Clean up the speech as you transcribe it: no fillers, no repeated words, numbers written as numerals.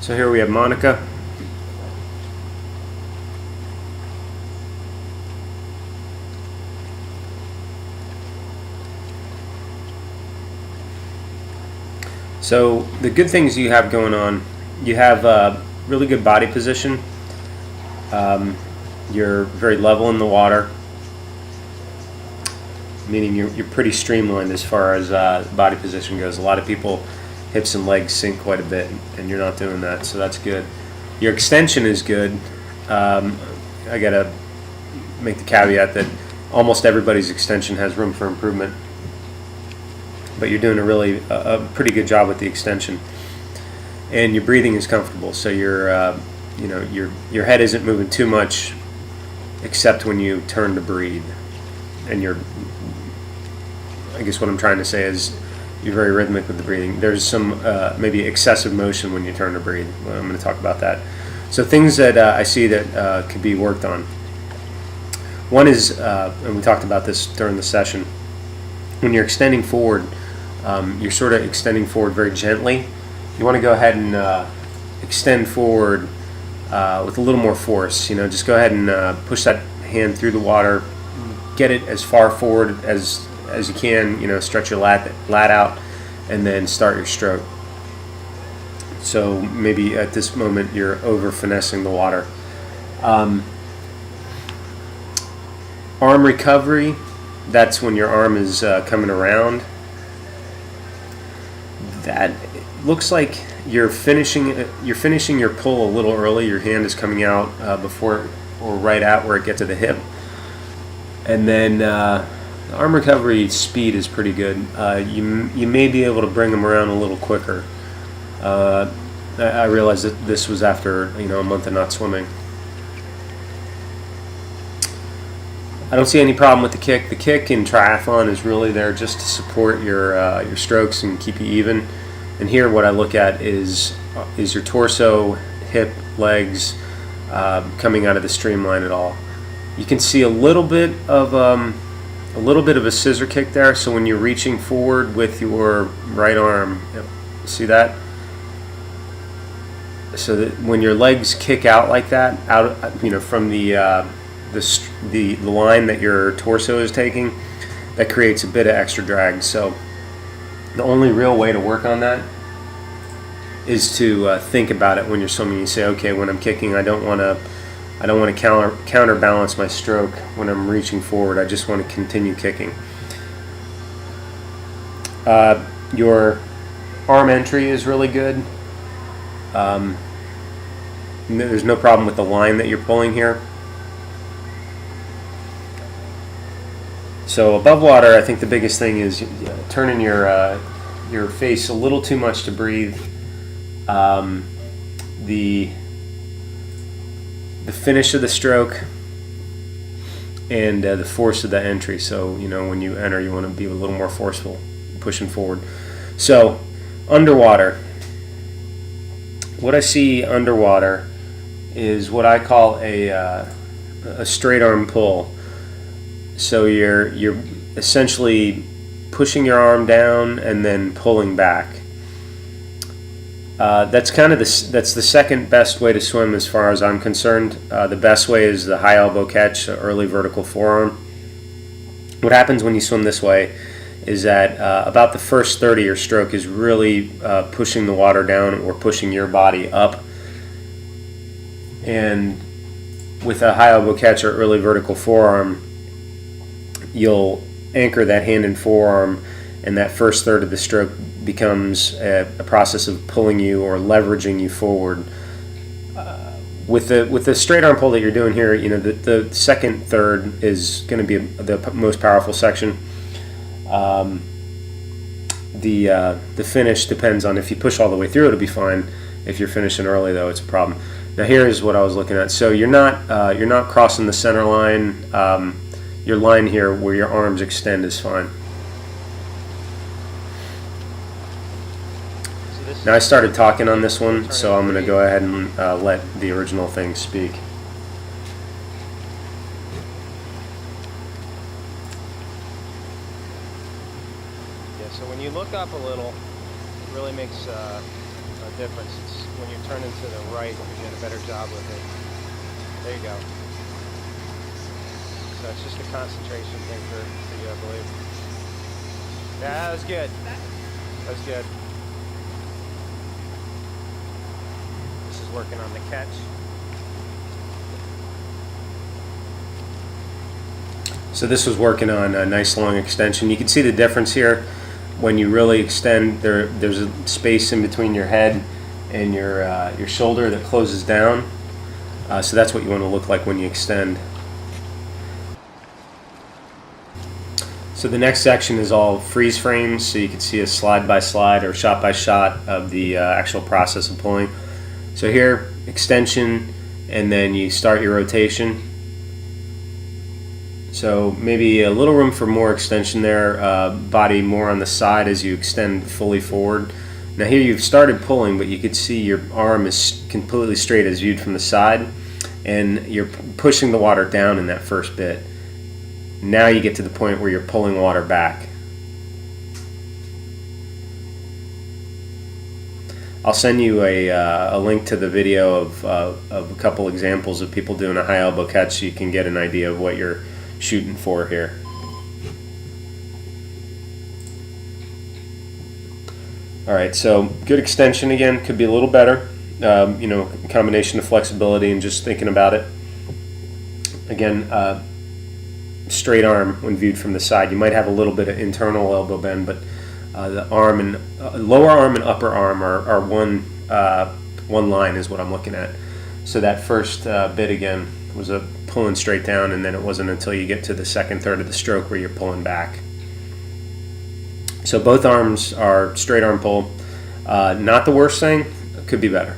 So here we have Monica. So the good things you have going on, you have really good body position. You're very level in the water, meaning you're pretty streamlined as far as body position goes. A lot of people, hips and legs sink quite a bit, and you're not doing that, so that's good. Your extension is good. I gotta make the caveat that almost everybody's extension has room for improvement, but you're doing a pretty good job with the extension, and your breathing is comfortable. So your head isn't moving too much, except when you turn to breathe, and I guess what I'm trying to say is you're very rhythmic with the breathing. There's some maybe excessive motion when you turn to breathe. Well, I'm going to talk about that. So things that I see that could be worked on. One is, and we talked about this during the session, when you're extending forward, you're sort of extending forward very gently. You want to go ahead and extend forward with a little more force. Just go ahead and push that hand through the water, get it as far forward as you can. Stretch your lat out, and then start your stroke. So maybe at this moment you're over finessing the water. Arm recovery, that's when your arm is coming around. That looks like you're finishing your pull a little early. Your hand is coming out before or right at where it gets to the hip, and then the arm recovery speed is pretty good. You may be able to bring them around a little quicker. I realized that this was after a month of not swimming. I don't see any problem with the kick. The kick in triathlon is really there just to support your strokes and keep you even. And here, what I look at is your torso, hip, legs coming out of the streamline at all. You can see a little bit of a scissor kick there. So when you're reaching forward with your right arm, see that? So that when your legs kick out like that, from the line that your torso is taking, that creates a bit of extra drag. So the only real way to work on that is to think about it when you're swimming. You say, okay, when I'm kicking, I don't want to counterbalance my stroke when I'm reaching forward. I just want to continue kicking. Your arm entry is really good. There's no problem with the line that you're pulling here. So above water, I think the biggest thing is turning your face a little too much to breathe. The finish of the stroke and the force of the entry. So when you enter, you want to be a little more forceful, pushing forward. So underwater, what I see underwater is what I call a straight arm pull. So you're essentially pushing your arm down and then pulling back. That's the second best way to swim as far as I'm concerned. The best way is the high elbow catch, early vertical forearm. What happens when you swim this way is that about the first third of your stroke is really pushing the water down or pushing your body up. And with a high elbow catch or early vertical forearm, you'll anchor that hand and forearm, and that first third of the stroke becomes a process of pulling you or leveraging you forward. With the straight arm pull that you're doing here, the second third is going to be the most powerful section. The finish depends on if you push all the way through, it'll be fine. If you're finishing early, though, it's a problem. Now here's what I was looking at. So you're not crossing the center line. Your line here where your arms extend is fine. Now I started talking on this one, so I'm going to go ahead and let the original thing speak. Yeah, so when you look up a little, it really makes difference. It's when you turn into the right, you get a better job with it. There you go. So it's just a concentration thing for you, I believe. Yeah, that was good. That was good. This is working on the catch. So this was working on a nice long extension. You can see the difference here. When you really extend, there's a space in between your head and your shoulder that closes down. So that's what you want to look like when you extend. So the next section is all freeze frames, so you can see a slide by slide or shot by shot of the actual process of pulling. So here, extension, and then you start your rotation. So maybe a little room for more extension there, body more on the side as you extend fully forward. Now here you've started pulling, but you can see your arm is completely straight as viewed from the side, and you're pushing the water down in that first bit. Now you get to the point where you're pulling water back. I'll send you a link to the video of a couple examples of people doing a high elbow catch so you can get an idea of what you're shooting for here. Alright, so good extension again, could be a little better. You know, combination of flexibility and just thinking about it. Again, straight arm when viewed from the side. You might have a little bit of internal elbow bend, but the arm and lower arm and upper arm are one line is what I'm looking at. So that first bit again was a pulling straight down, and then it wasn't until you get to the second third of the stroke where you're pulling back. So both arms are straight arm pull. Not the worst thing, could be better.